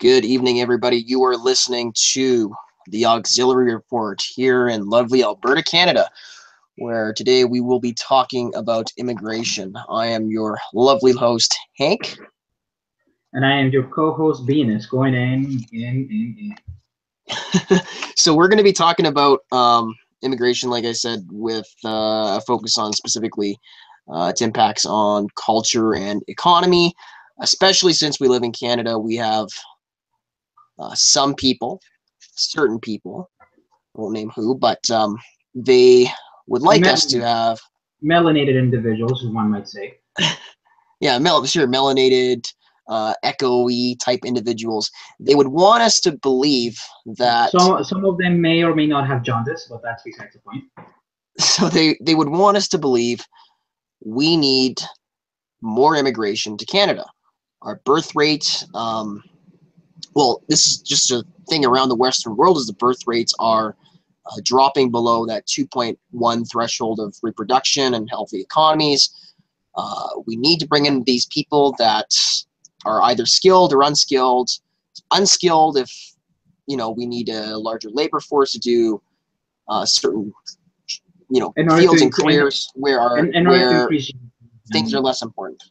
Good evening, everybody. You are listening to the Auxiliary Report here in lovely Alberta, Canada, where today we will be talking about immigration. I am your lovely host, Hank. And I am your co-host, Benis, going in. So we're going to be talking about immigration, like I said, with a focus on specifically its impacts on culture and economy, especially since we live in Canada. We have some people, certain people, I won't name who, but they would like us to have melanated individuals, one might say. Yeah, melanated, echo-y type individuals. They would want us to believe that. Some of them may or may not have jaundice, but that's besides the point. So they would want us to believe we need more immigration to Canada. Our birth rate, well, this is just a thing around the Western world, is the birth rates are dropping below that 2.1 threshold of reproduction and healthy economies. We need to bring in these people that are either skilled or unskilled. Unskilled if, we need a larger labor force to do certain, fields and careers where things are less important.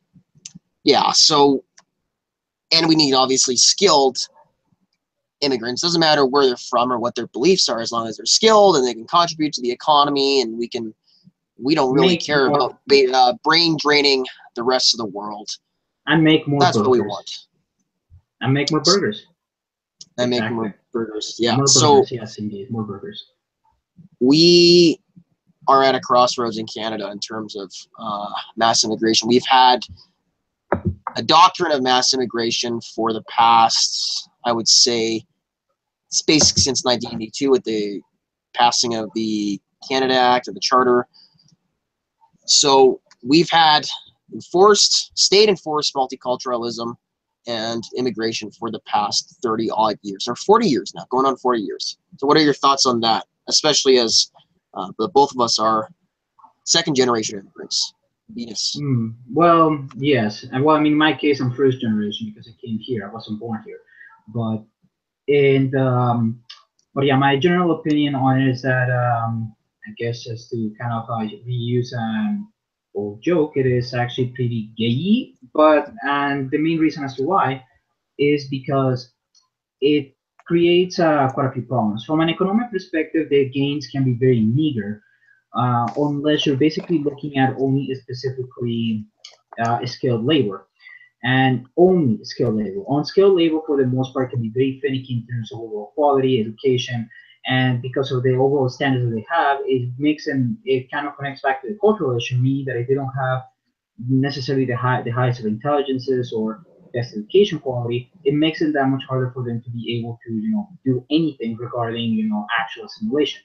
Yeah, so, and we need obviously skilled immigrants. Doesn't matter where they're from or what their beliefs are, as long as they're skilled and they can contribute to the economy, and we don't really care about brain draining the rest of the world. And make more That's burgers. What we want. And make more burgers. And make more burgers. Yeah. More burgers, yes, indeed. More burgers. We are at a crossroads in Canada in terms of mass immigration. We've had a doctrine of mass immigration for the past, I would say, it's basically since 1982 with the passing of the Canada Act and the Charter. So we've had state-enforced multiculturalism and immigration for the past 30-odd years, or 40 years now, going on 40 years. So what are your thoughts on that, especially as both of us are second-generation immigrants? Benis. Well, yes. And well, I mean, in my case, I'm first generation because I came here. I wasn't born here. But yeah, my general opinion on it is that I guess just to kind of reuse old joke, it is actually pretty gay. And the main reason as to why is because it creates quite a few problems. From an economic perspective, the gains can be very meager, unless you're basically looking at only specifically skilled labor. And only skilled labor. Unskilled labor, for the most part, can be very finicky in terms of overall quality, education, and because of the overall standards that they have, it kind of connects back to the cultural issue, meaning that if they don't have necessarily the highest of intelligences or best education quality, it makes it that much harder for them to be able to, do anything regarding, actual assimilation.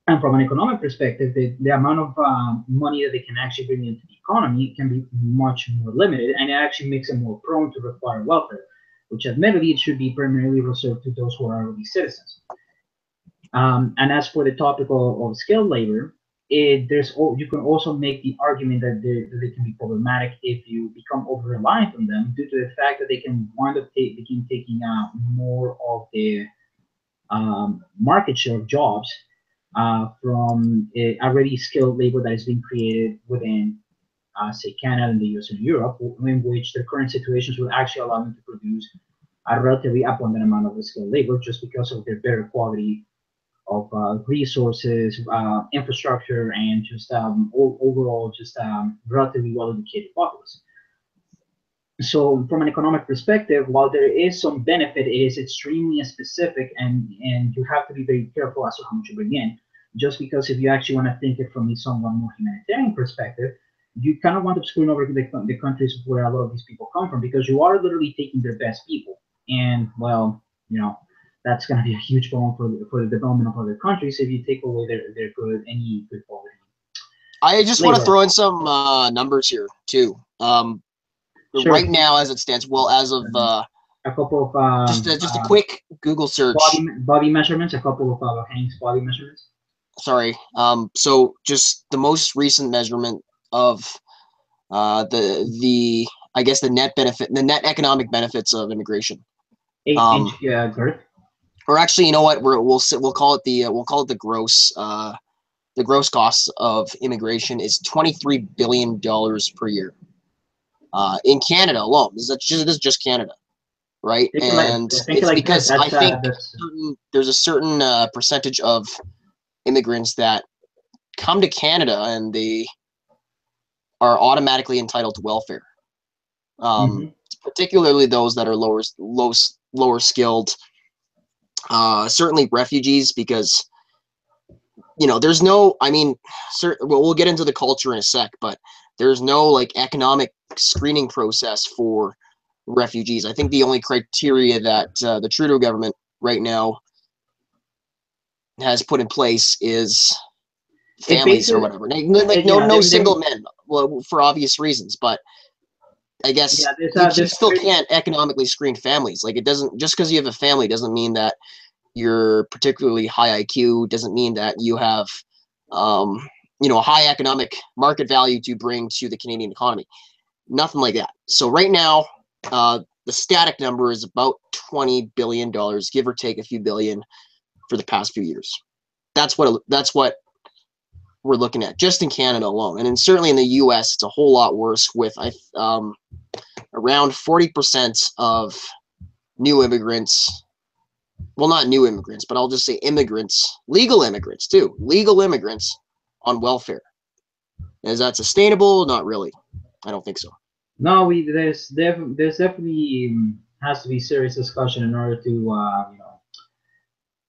And from an economic perspective, the amount of money that they can actually bring into the economy can be much more limited, and it actually makes them more prone to require welfare, which admittedly it should be primarily reserved to those who are already citizens. And as for the topic of skilled labor, you can also make the argument that they can be problematic if you become over reliant on them, due to the fact that they can wind up taking more of the market share of jobs from already skilled labor that is being created within, say, Canada and the US and Europe, in which the current situations will actually allow them to produce a relatively abundant amount of the skilled labor just because of their better quality of resources, infrastructure, and just overall just relatively well-educated populace. So from an economic perspective, while there is some benefit, it is extremely specific, and you have to be very careful as to how much you bring in. Just because if you actually want to think it from a somewhat more humanitarian perspective, you kind of want to screw over the countries where a lot of these people come from, because you are literally taking their best people. And, well, that's going to be a huge problem for the development of other countries if you take away their good, any good quality. I just want to throw in some numbers here, too. Sure. Right now, as it stands, well, as of a couple of just a quick Google search. Body measurements. A couple of Hank's body measurements. Sorry. So just the most recent measurement of the I guess the net economic benefits of immigration. 8 inch Um, girth. or actually, you know what? We'll call it the gross cost of immigration is $23 billion per year in Canada alone. This is just Canada, right? And Think it's like this. because I think That's there's a certain percentage of immigrants that come to Canada and they are automatically entitled to welfare. hmm Particularly those that are lower skilled. Certainly refugees, because there's no. I mean, we'll get into the culture in a sec, but there's no like economic screening process for refugees. I think the only criteria that the Trudeau government right now has put in place is it families or basically whatever. Like yeah. no single men, well, for obvious reasons. But I guess Yeah, you there's a still very can't economically screen families. Like, it doesn't, just because you have a family doesn't mean that you're particularly high IQ. Doesn't mean that you have a high economic market value to bring to the Canadian economy. Nothing like that. So right now, the static number is about $20 billion, give or take a few billion, for the past few years. That's what we're looking at just in Canada alone, and then certainly in the U.S. it's a whole lot worse, with around 40% of new immigrants. Well, not new immigrants, but I'll just say immigrants, legal immigrants too, legal immigrants on welfare. Is that sustainable? Not really. I don't think so. no. There's definitely has to be serious discussion in order to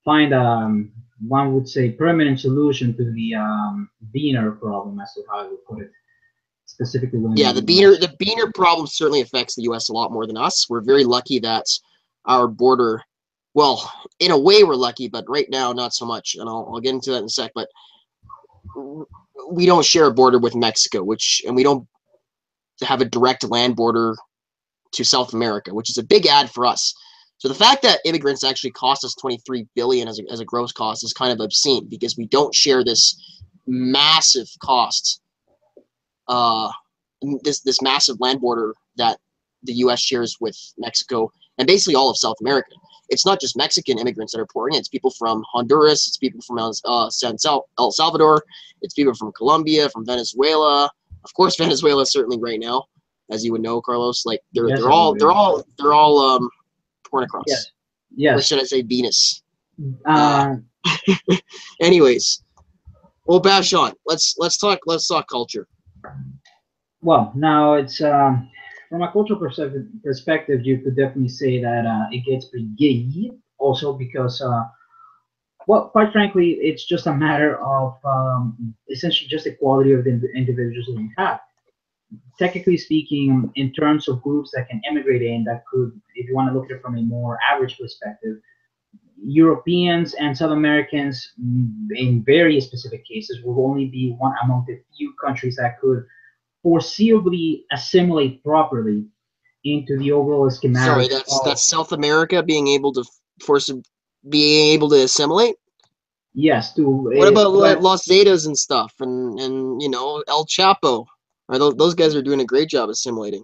find one would say permanent solution to the Wiener problem, as to how I would put it, specifically within Yeah, the U.S. the Beaner problem certainly affects the U.S. a lot more than us. We're very lucky that our border, well, in a way we're lucky, but right now not so much, and I'll get into that in a sec. But we don't share a border with Mexico, and we don't have a direct land border to South America, which is a big add for us. So the fact that immigrants actually cost us $23 billion as a gross cost is kind of obscene, because we don't share this massive cost, uh, this massive land border that the U.S. shares with Mexico and basically all of South America. It's not just Mexican immigrants that are pouring in. It's people from Honduras. It's people from El Salvador. It's people from Colombia, from Venezuela. Of course, Venezuela certainly right now, as you would know, Carlos. Like Yes, they're I all would. pouring Yes, across. Or yes. should I say Benis? Uh, Uh, anyways, we'll bash on. Let's talk culture. well, now it's from a cultural perspective, you could definitely say that it gets pretty gay. Also, because well, quite frankly, it's just a matter of essentially just the quality of the individuals that you have. Technically speaking, in terms of groups that can immigrate in, that could, if you want to look at it from a more average perspective, Europeans and South Americans, in very specific cases, will only be one among the few countries that could foreseeably assimilate properly into the overall Sorry, schematics of that's South America force being able to assimilate. yes to What about but Los Zetas and stuff, and El Chapo? Those guys are doing a great job assimilating.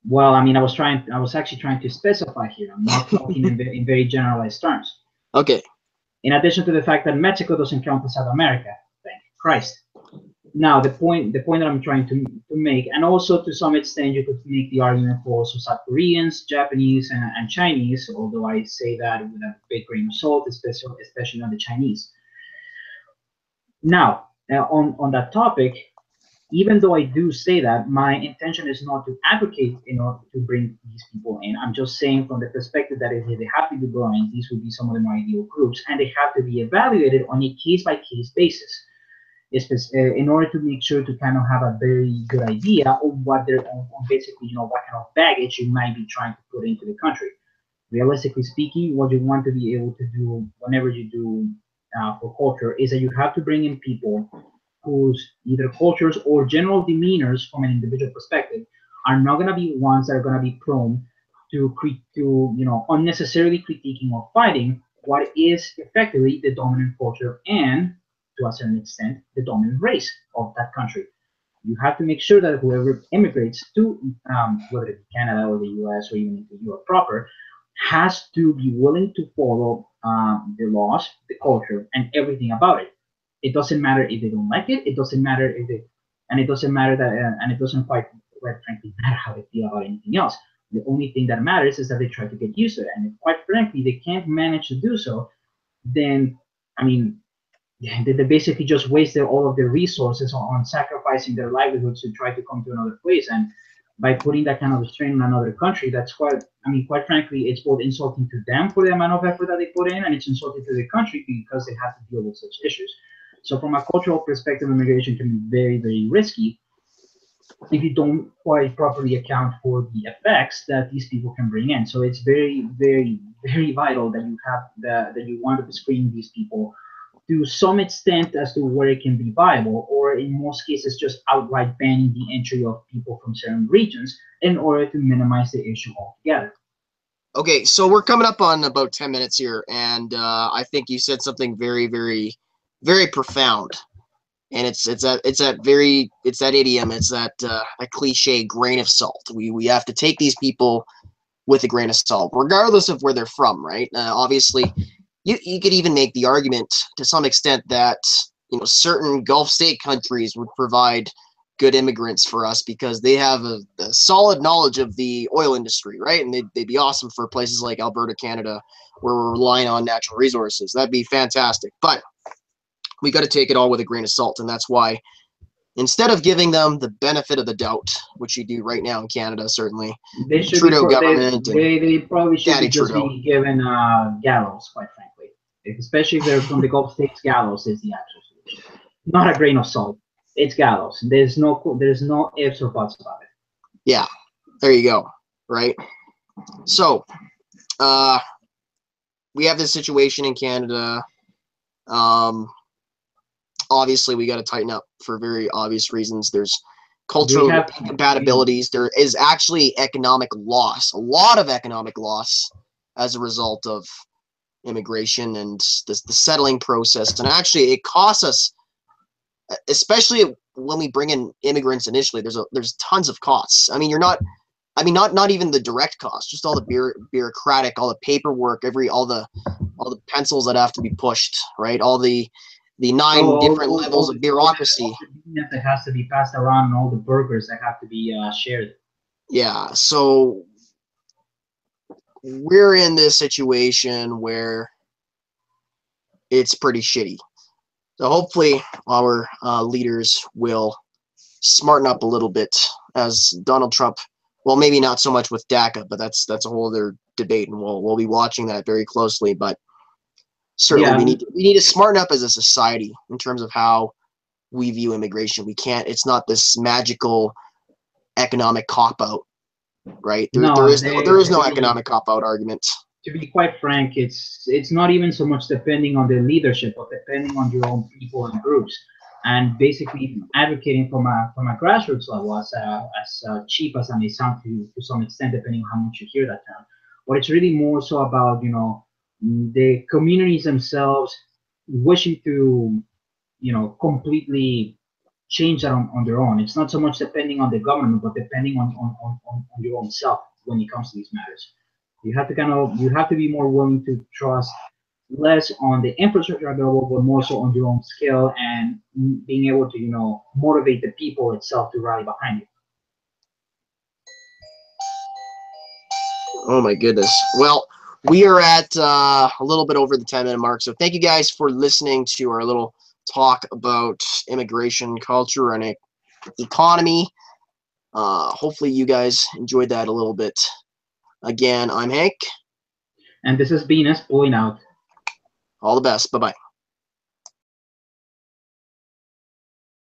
well, I mean, I was actually trying to specify here. I'm not talking in very generalized terms. Okay, In addition to the fact that Mexico doesn't count as South America, thank Christ. Now, the point that I'm trying to make, and also to some extent, you could make the argument for also South Koreans, Japanese, and Chinese, although I say that with a big grain of salt, especially on the Chinese. Now, on that topic, even though I do say that, my intention is not to advocate in order to bring these people in. I'm just saying from the perspective that if they have to be blind, these would be some of the more ideal groups, and they have to be evaluated on a case by case basis, in order to make sure to kind of have a very good idea of what they're on basically, what kind of baggage you might be trying to put into the country. Realistically speaking, what you want to be able to do whenever you do for culture is that you have to bring in people whose either cultures or general demeanors from an individual perspective are not going to be ones that are going to be prone to unnecessarily critiquing or fighting what is effectively the dominant culture and to a certain extent the dominant race of that country. You have to make sure that whoever immigrates to whether it's Canada or the US or even into Europe proper, has to be willing to follow the laws, the culture, and everything about it. It doesn't matter if they don't like it. It doesn't matter if they, and it doesn't matter that, and it doesn't quite frankly matter how they feel about anything else. The only thing that matters is that they try to get used to it, and if, quite frankly, they can't manage to do so, then I mean, they basically just wasted all of their resources on sacrificing their livelihoods to try to come to another place. And by putting that kind of strain on another country, that's quite, I mean, quite frankly, it's both insulting to them for the amount of effort that they put in, and it's insulting to the country because they have to deal with such issues. So from a cultural perspective, immigration can be very, very risky if you don't quite properly account for the effects that these people can bring in. So it's very, very, very vital that you have that you want to screen these people to some extent as to where it can be viable, or in most cases, just outright banning the entry of people from certain regions in order to minimize the issue altogether. Okay, so we're coming up on about 10 minutes here, and I think you said something very, very, very profound. And it's that idiom, it's that a cliche grain of salt. We have to take these people with a grain of salt, regardless of where they're from, right? Obviously, you could even make the argument to some extent that certain Gulf state countries would provide good immigrants for us because they have a solid knowledge of the oil industry, right? And they'd be awesome for places like Alberta, Canada, where we're relying on natural resources. That'd be fantastic. But we got to take it all with a grain of salt, and that's why instead of giving them the benefit of the doubt, which you do right now in Canada, certainly, They the should Trudeau be government and they probably should Daddy be just Trudeau. be given gallows, quite frankly. Especially if they're from the Gulf states, gallows is the actual solution. Not a grain of salt. It's gallows. There's no ifs or buts about it. Yeah, there you go, right? So, we have this situation in Canada. Obviously, we got to tighten up for very obvious reasons. There's cultural incompatibilities. There is actually economic loss, a lot of economic loss as a result of immigration and the settling process. And actually, it costs us, especially when we bring in immigrants initially. There's tons of costs. I mean, not even the direct costs, just all the bureaucratic, all the paperwork, all the pencils that have to be pushed, right? All the nine different levels of bureaucracy. All the that has to be passed around, and all the burgers that have to be shared. Yeah, so we're in this situation where it's pretty shitty. So hopefully our leaders will smarten up a little bit, as Donald Trump. Well, maybe not so much with DACA, but that's a whole other debate, and we'll be watching that very closely. But certainly, we need to smarten up as a society in terms of how we view immigration. We can't. It's not this magical economic cop out, right? There is no economic cop out argument. To be quite frank, it's not even so much depending on the leadership, but depending on your own people and groups, and basically advocating from a grassroots level, as cheap as that may sound to some extent, depending on how much you hear that term. But it's really more so about the communities themselves wishing to completely change that on their own. It's not so much depending on the government, but depending on your own self when it comes to these matters. You have to be more willing to trust less on the infrastructure available, but more so on your own skill and being able to motivate the people itself to rally behind you. Oh my goodness. Well, we are at a little bit over the 10-minute mark, so thank you guys for listening to our little talk about immigration, culture, and economy. Hopefully you guys enjoyed that a little bit. Again, I'm Hank. And this is Benis pulling out. All the best. Bye-bye.